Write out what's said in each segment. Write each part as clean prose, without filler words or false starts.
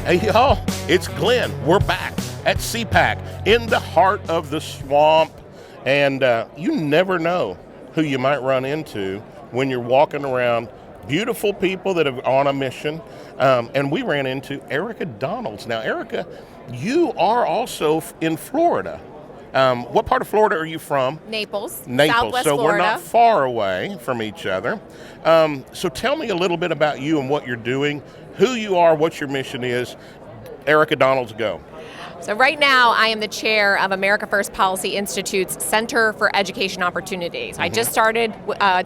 Hey y'all, it's Glenn. We're back at CPAC in the heart of the swamp. And you never know who you might run into when you're walking around. Beautiful people that are on a mission. And we ran into Erika Donalds. Now, Erika, you are also in Florida. What part of Florida are you from? Naples. Southwest so Florida. We're not far away from each other. So tell me a little bit about you and what you're doing, who you are, what your mission is. Erika Donalds, go. So right now, I am the chair of America First Policy Institute's Center for Education Opportunities. I just started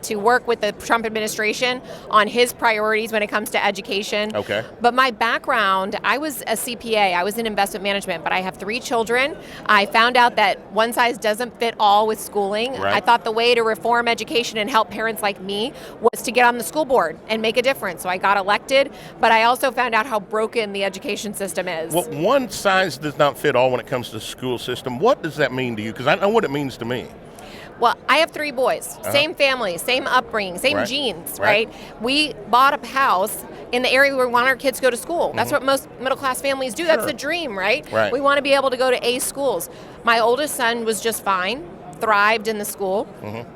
to work with the Trump administration on his priorities when it comes to education. Okay. But my background, I was a CPA. I was in investment management, but I have 3 children. I found out that one size doesn't fit all with schooling. Right. I thought the way to reform education and help parents like me was to get on the school board and make a difference. So I got elected, but I also found out how broken the education system is. Well, one size does not fit all when it comes to the school system. What does that mean to you? Because I know what it means to me. Well, I have 3 boys, same family, same upbringing, same genes, right? We bought a house in the area where we want our kids to go to school. That's what most middle-class families do. That's the dream, right? We want to be able to go to A schools. My oldest son was just fine, thrived in the school.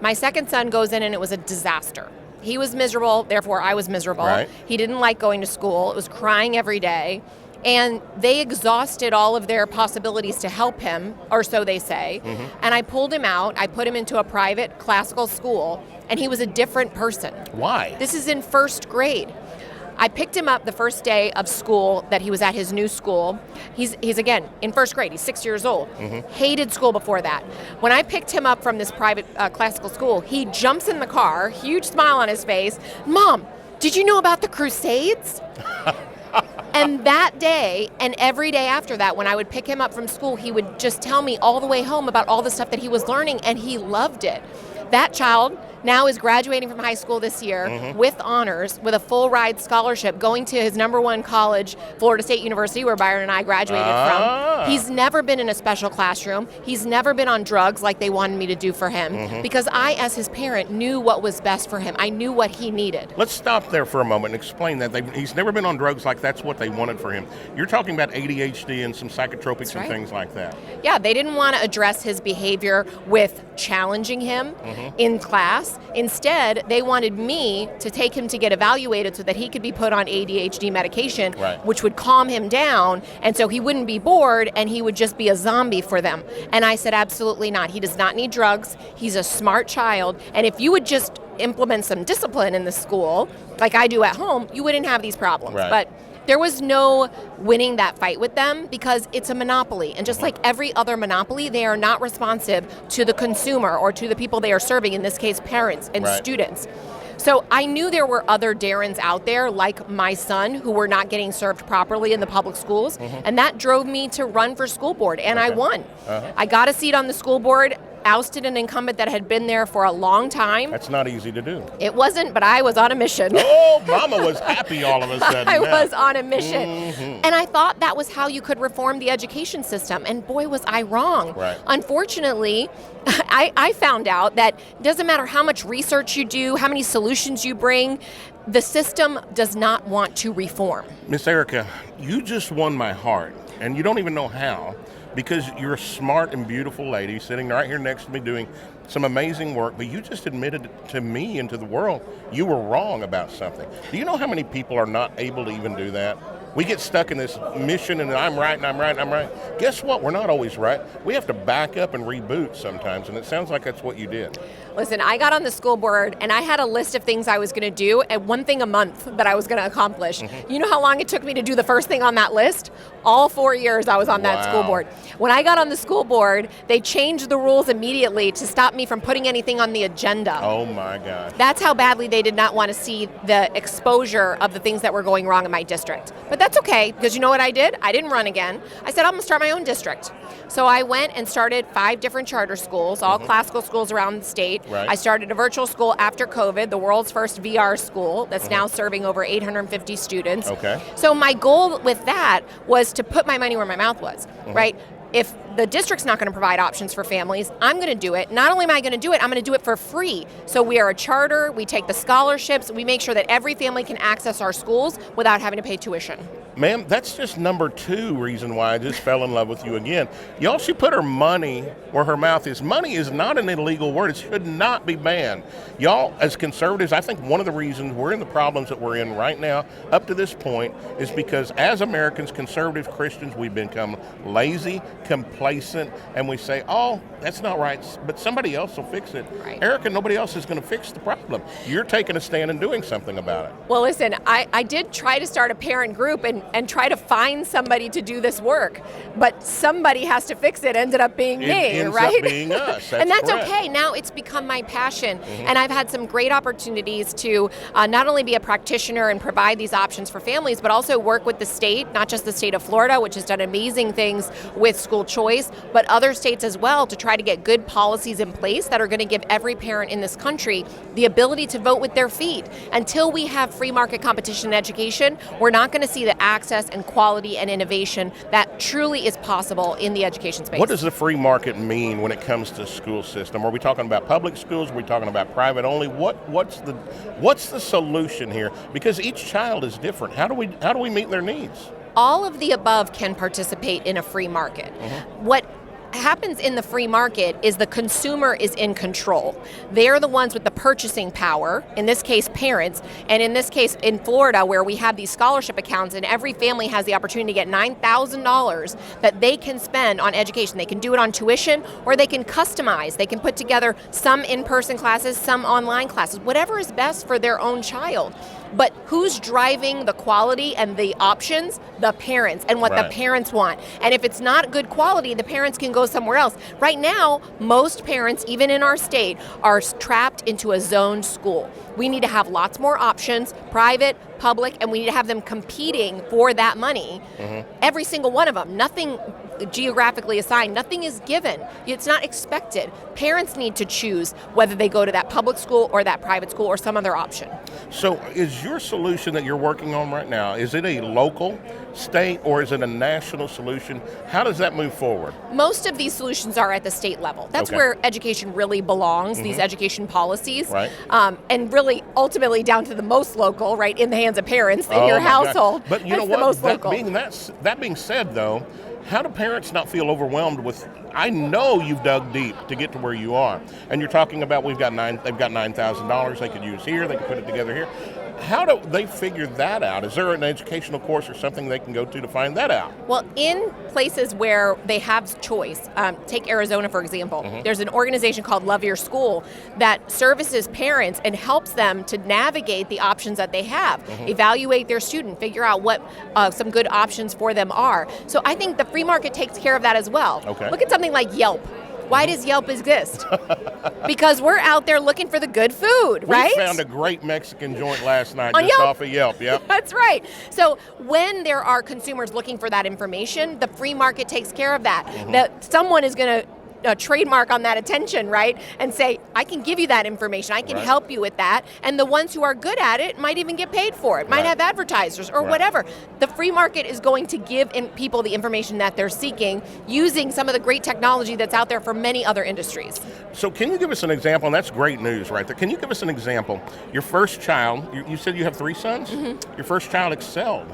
My second son goes in and it was a disaster. He was miserable, therefore I was miserable. He didn't like going to school. It was crying every day. And they exhausted all of their possibilities to help him, or so they say. And I pulled him out. I put him into a private classical school, and he was a different person. Why? This is in first grade. I picked him up the first day of school that he was at his new school. He's again, in first grade. He's 6 years old. Hated school before that. When I picked him up from this private classical school, he jumps in the car, huge smile on his face. Mom, did you know about the Crusades? And that day, and every day after that, when I would pick him up from school, he would just tell me all the way home about all the stuff that he was learning, and he loved it. That child now is graduating from high school this year with honors, with a full ride scholarship, going to his #1 college, Florida State University, where Byron and I graduated from. He's never been in a special classroom. He's never been on drugs like they wanted me to do for him, because I, as his parent, knew what was best for him. I knew what he needed. Let's stop there for a moment and explain that. He's never been on drugs like that's what they wanted for him. You're talking about ADHD and some psychotropics and things like that. Yeah, they didn't want to address his behavior with challenging him in class. Instead, they wanted me to take him to get evaluated so that he could be put on ADHD medication, which would calm him down, and so he wouldn't be bored and he would just be a zombie for them. And I said, absolutely not. He does not need drugs. He's a smart child, and if you would just implement some discipline in the school, like I do at home, you wouldn't have these problems. But there was no winning that fight with them because it's a monopoly. And just like every other monopoly, they are not responsive to the consumer or to the people they are serving, in this case, parents and students. So I knew there were other Darrens out there, like my son, who were not getting served properly in the public schools. And that drove me to run for school board, and I won. I got a seat on the school board, ousted an incumbent that had been there for a long time. That's not easy to do. It wasn't, but I was on a mission. Oh, Mama was happy all of a sudden. I was on a mission. And I thought that was how you could reform the education system. And boy, was I wrong. Unfortunately, I found out that it doesn't matter how much research you do, how many solutions you bring, the system does not want to reform. Miss Erika, you just won my heart, and you don't even know how. Because you're a smart and beautiful lady sitting right here next to me doing some amazing work, but you just admitted to me and to the world you were wrong about something. Do you know how many people are not able to even do that? We get stuck in this mission and I'm right and I'm right and I'm right. Guess what? We're not always right. We have to back up and reboot sometimes, and it sounds like that's what you did. Listen, I got on the school board and I had a list of things I was going to do and one thing a month that I was going to accomplish. You know how long it took me to do the first thing on that list? All 4 years I was on that school board. When I got on the school board, they changed the rules immediately to stop me from putting anything on the agenda. Oh my gosh. That's how badly they did not want to see the exposure of the things that were going wrong in my district. But that's okay, because you know what I did? I didn't run again. I said, I'm going to start my own district. So I went and started 5 different charter schools, all classical schools around the state. I started a virtual school after COVID, the world's first VR school that's now serving over 850 students. So my goal with that was to put my money where my mouth was, right? If the district's not going to provide options for families, I'm going to do it. Not only am I going to do it, I'm going to do it for free. So we are a charter, we take the scholarships, we make sure that every family can access our schools without having to pay tuition. Ma'am, that's just number 2 reason why I just fell in love with you again. Y'all should put her money where her mouth is. Money is not an illegal word. It should not be banned. Y'all, as conservatives, I think one of the reasons we're in the problems that we're in right now up to this point is because as Americans, conservative Christians, we've become lazy, complacent, and we say, oh, that's not right, but somebody else will fix it. Right. Erica, nobody else is going to fix the problem. You're taking a stand and doing something about it. Well, listen, I did try to start a parent group and try to find somebody to do this work, but somebody has to fix it. Ended up being me, ends right? Up being us. And that's correct. okay. Now it's become my passion, and I've had some great opportunities to not only be a practitioner and provide these options for families, but also work with the state, not just the state of Florida, which has done amazing things with school choice, but other states as well to try to get good policies in place that are going to give every parent in this country the ability to vote with their feet. Until we have free market competition in education, we're not going to see the access and quality and innovation that truly is possible in the education space. What does the free market mean when it comes to school system? Are we talking about public schools? Are we talking about private only? What's the solution here? Because each child is different. How do we meet their needs? All of the above can participate in a free market. What happens in the free market is the consumer is in control. They're the ones with the purchasing power, in this case parents, and in this case in Florida where we have these scholarship accounts and every family has the opportunity to get $9,000 that they can spend on education. They can do it on tuition or they can customize. They can put together some in-person classes, some online classes, whatever is best for their own child. But who's driving the quality and the options? The parents and what the parents want. And if it's not good quality, the parents can go somewhere else. Right now, most parents, even in our state, are trapped into a zoned school. We need to have lots more options, private, public, and we need to have them competing for that money. Every single one of them. Nothing geographically assigned. Nothing is given. It's not expected. Parents need to choose whether they go to that public school or that private school or some other option. So is your solution that you're working on right now, is it a local, state, or is it a national solution? How does that move forward? Most of these solutions are at the state level. That's where education really belongs, these education policies. Right. And really, ultimately, down to the most local, right, in the hands of parents in your household. But you know That's what? the most local. That being said, though, how do parents not feel overwhelmed with? I know you've dug deep to get to where you are, and you're talking about they've got $9,000 they could use here, they could put it together here. How do they figure that out? Is there an educational course or something they can go to find that out? Well, in places where they have choice, take Arizona, for example. There's an organization called Love Your School that services parents and helps them to navigate the options that they have, evaluate their student, figure out what some good options for them are. So I think the free market takes care of that as well. Okay. Look at something like Yelp. Why does Yelp exist? Because we're out there looking for the good food, right? We found a great Mexican joint last night On just Yelp. off of Yelp, yep. That's right. So when there are consumers looking for that information, the free market takes care of that. That someone is going to trademark on that attention, right? And say, I can give you that information. I can help you with that. And the ones who are good at it might even get paid for it, might have advertisers or whatever. The free market is going to give people the information that they're seeking using some of the great technology that's out there for many other industries. So can you give us an example? And that's great news right there. Can you give us an example? Your first child, you said you have 3 sons? Your first child excelled.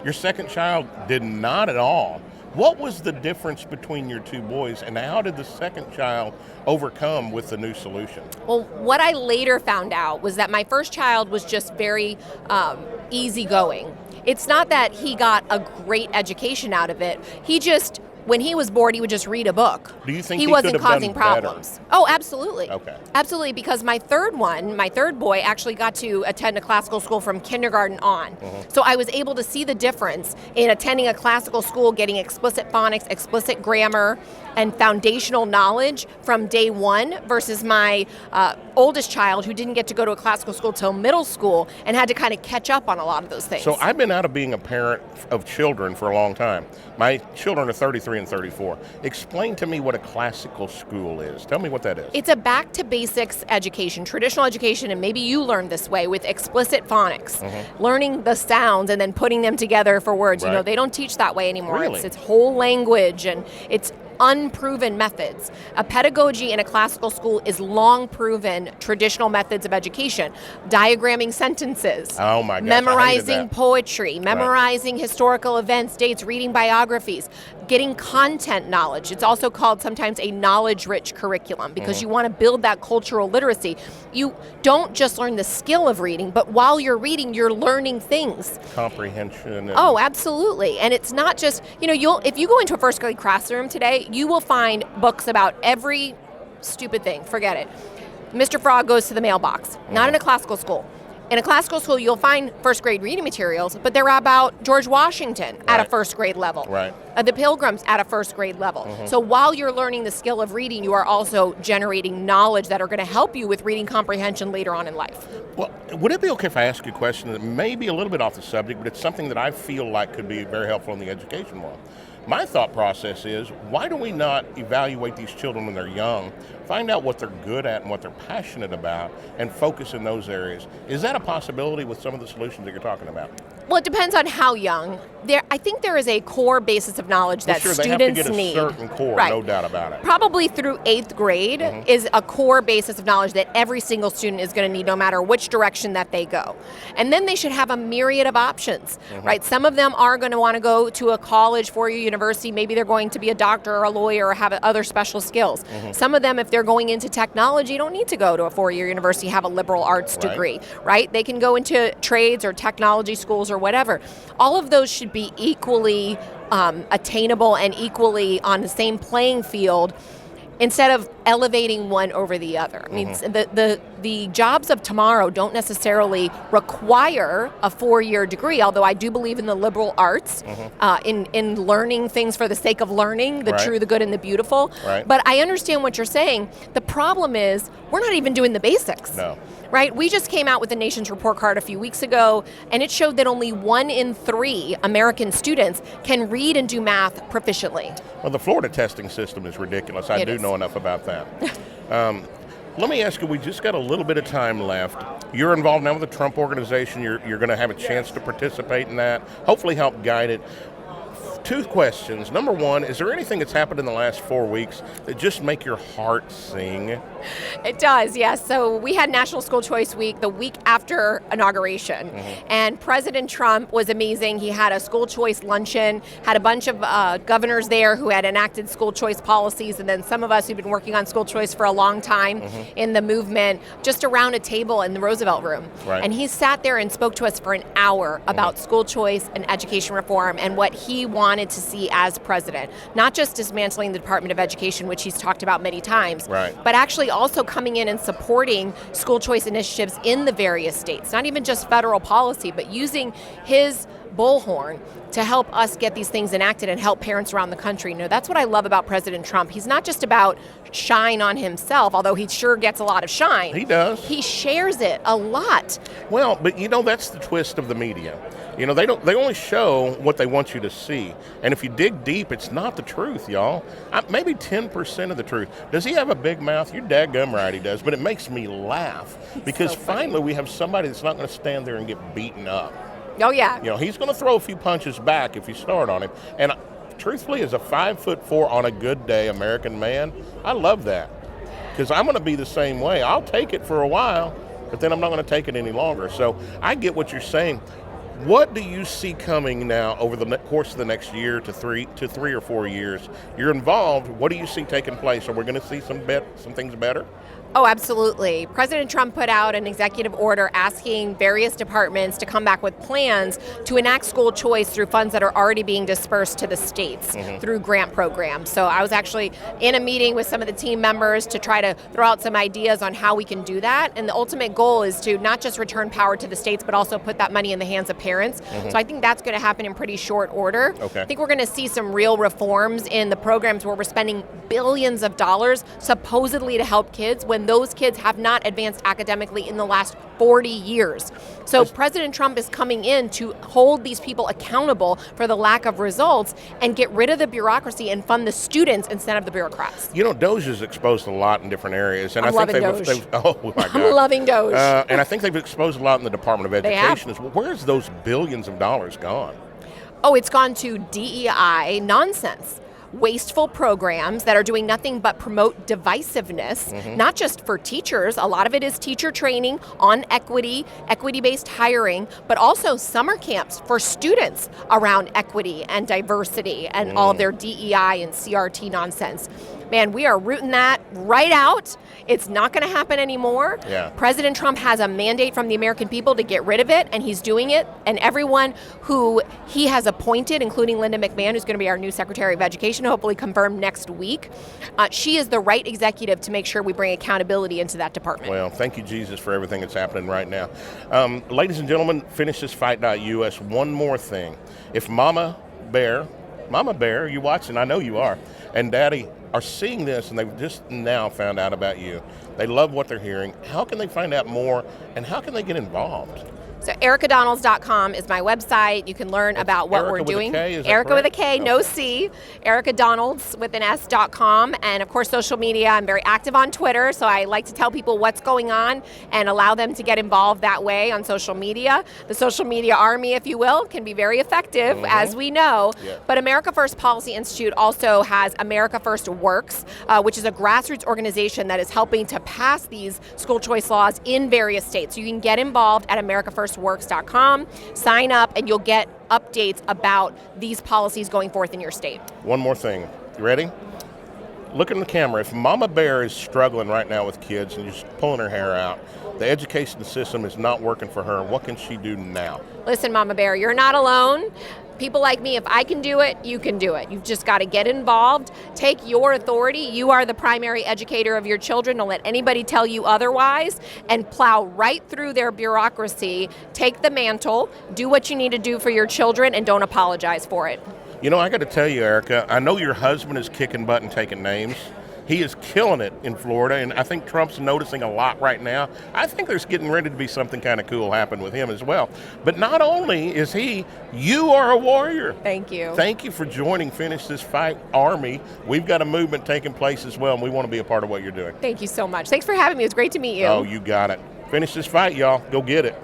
Your second child did not at all. What was the difference between your 2 boys, and how did the second child overcome with the new solution? Well, what I later found out was that my first child was just very easygoing. It's not that he got a great education out of it. He just, when he was bored, he would just read a book. Do you think he he wasn't could have causing done better? problems? Oh, absolutely. Okay. Absolutely, because my third boy actually got to attend a classical school from kindergarten on. So I was able to see the difference in attending a classical school, getting explicit phonics, explicit grammar, and foundational knowledge from day one versus my oldest child who didn't get to go to a classical school till middle school and had to kind of catch up on a lot of those things. So I've been out of being a parent of children for a long time. My children are 33 and 34. Explain to me what a classical school is. Tell me what that is. It's a back to basics education, traditional education, and maybe you learned this way with explicit phonics, learning the sounds and then putting them together for words. You know, they don't teach that way anymore. Really? It's whole language, and it's unproven methods. A pedagogy in a classical school is long proven traditional methods of education. Diagramming sentences. Oh my gosh, memorizing poetry, memorizing historical events, dates, reading biographies, getting content knowledge. It's also called sometimes a knowledge-rich curriculum because you want to build that cultural literacy. You don't just learn the skill of reading, but while you're reading, you're learning things. Comprehension. Oh, absolutely. And it's not just, if you go into a first grade classroom today, you will find books about every stupid thing. Forget it. Mr. Frog goes to the mailbox. Not in a classical school. In a classical school, you'll find first grade reading materials, but they're about George Washington at a first grade level. Right. The Pilgrims at a first grade level. So while you're learning the skill of reading, you are also generating knowledge that are going to help you with reading comprehension later on in life. Well, would it be okay if I ask you a question that may be a little bit off the subject, but it's something that I feel like could be very helpful in the education world? My thought process is, why do we not evaluate these children when they're young, find out what they're good at and what they're passionate about, and focus in those areas? Is that a possibility with some of the solutions that you're talking about? Well, it depends on how young. I think there is a core basis of knowledge that students need. They have to get a certain core, no doubt about it. Probably through 8th grade is a core basis of knowledge that every single student is going to need no matter which direction that they go. And then they should have a myriad of options, right? Some of them are going to want to go to a college, four-year university. Maybe they're going to be a doctor or a lawyer or have other special skills. Some of them, if they're going into technology, don't need to go to a four-year university, have a liberal arts degree, right? They can go into trades or technology schools or whatever. All of those should be equally attainable and equally on the same playing field instead of elevating one over the other. I mean, the jobs of tomorrow don't necessarily require a four-year degree, although I do believe in the liberal arts, in learning things for the sake of learning, the true, the good, and the beautiful. But I understand what you're saying. The problem is we're not even doing the basics. No. Right? We just came out with the nation's report card a few weeks ago, and it showed that only 1 in 3 American students can read and do math proficiently. Well, the Florida testing system is ridiculous. I do know enough about that. Let me ask you, we just got a little bit of time left. You're involved now with the Trump organization. You're going to have a chance to participate in that, hopefully help guide it. 2 questions. Number 1, is there anything that's happened in the last 4 weeks that just make your heart sing? It does, yes. So we had National School Choice Week the week after inauguration, and President Trump was amazing. He had a school choice luncheon, had a bunch of governors there who had enacted school choice policies, and then some of us who've been working on school choice for a long time in the movement, just around a table in the Roosevelt Room. And he sat there and spoke to us for an hour about school choice and education reform and what he wanted to see as president. Not just dismantling the Department of Education, which he's talked about many times, but actually also coming in and supporting school choice initiatives in the various states. Not even just federal policy, but using his bullhorn to help us get these things enacted and help parents around the country. That's what I love about President Trump. He's not just about shine on himself, although he sure gets a lot of shine. He does. He shares it a lot. Well, but that's the twist of the media. They only show what they want you to see. And if you dig deep, it's not the truth, y'all. Maybe 10% of the truth. Does he have a big mouth? You're daggum right, he does. But it makes me laugh because finally we have somebody that's not going to stand there and get beaten up. Oh, yeah. He's going to throw a few punches back if you start on him. And truthfully, as a 5'4" on a good day American man, I love that. Because I'm going to be the same way. I'll take it for a while, but then I'm not going to take it any longer. So I get what you're saying. What do you see coming now over the course of the next year to 3 or 4 years? You're involved. What do you see taking place? Are we going to see some things better? Oh, absolutely. President Trump put out an executive order asking various departments to come back with plans to enact school choice through funds that are already being dispersed to the states through grant programs. So I was actually in a meeting with some of the team members to try to throw out some ideas on how we can do that. And the ultimate goal is to not just return power to the states, but also put that money in the hands of parents. So I think that's going to happen in pretty short order. I think we're going to see some real reforms in the programs where we're spending billions of dollars supposedly to help kids when those kids have not advanced academically in the last 40 years. So President Trump is coming in to hold these people accountable for the lack of results and get rid of the bureaucracy and fund the students instead of the bureaucrats. Doge is exposed a lot in different areas. And I'm I think loving Doge. Oh my God. I'm loving Doge. And I think they've exposed a lot in the Department of Education as well. Where's those billions of dollars gone? Oh, it's gone to DEI nonsense. wasteful programs that are doing nothing but promote divisiveness, not just for teachers. A lot of it is teacher training on equity, equity-based hiring, but also summer camps for students around equity and diversity and all of their DEI and CRT nonsense. Man, we are rooting that right out. It's not going to happen anymore. Yeah. President Trump has a mandate from the American people to get rid of it, and he's doing it. And everyone who he has appointed, including Linda McMahon, who's going to be our new Secretary of Education, hopefully confirmed next week, she is the right executive to make sure we bring accountability into that department. Well, thank you, Jesus, for everything that's happening right now. Ladies and gentlemen, FinishThisFight.us. One more thing. If Mama Bear, you watching? I know you are. And Daddy are seeing this, and they've just now found out about you. They love what they're hearing. How can they find out more, and how can they get involved? So erikadonalds.com is my website. You can learn about what we're doing. Erika with a K, no C. Erika Donalds with an S.com. And of course, social media. I'm very active on Twitter, so I like to tell people what's going on and allow them to get involved that way on social media. The social media army, if you will, can be very effective, as we know. Yeah. But America First Policy Institute also has America First Works, which is a grassroots organization that is helping to pass these school choice laws in various states. So you can get involved at AmericaFirstWorks.com, sign up, and you'll get updates about these policies going forth in your state. One more thing. You ready? Look in the camera. If Mama Bear is struggling right now with kids and just pulling her hair out, the education system is not working for her, what can she do now? Listen, Mama Bear, you're not alone. People like me, if I can do it, you can do it. You've just got to get involved, take your authority. You are the primary educator of your children. Don't let anybody tell you otherwise, and plow right through their bureaucracy. Take the mantle, do what you need to do for your children, and don't apologize for it. You know, I got to tell you, Erika, I know your husband is kicking butt and taking names. He is killing it in Florida, and I think Trump's noticing a lot right now. I think there's getting ready to be something kind of cool happen with him as well. But not only is he, you are a warrior. Thank you. Thank you for joining Finish This Fight Army. We've got a movement taking place as well, and we want to be a part of what you're doing. Thank you so much. Thanks for having me. It was great to meet you. Oh, you got it. Finish this fight, y'all. Go get it.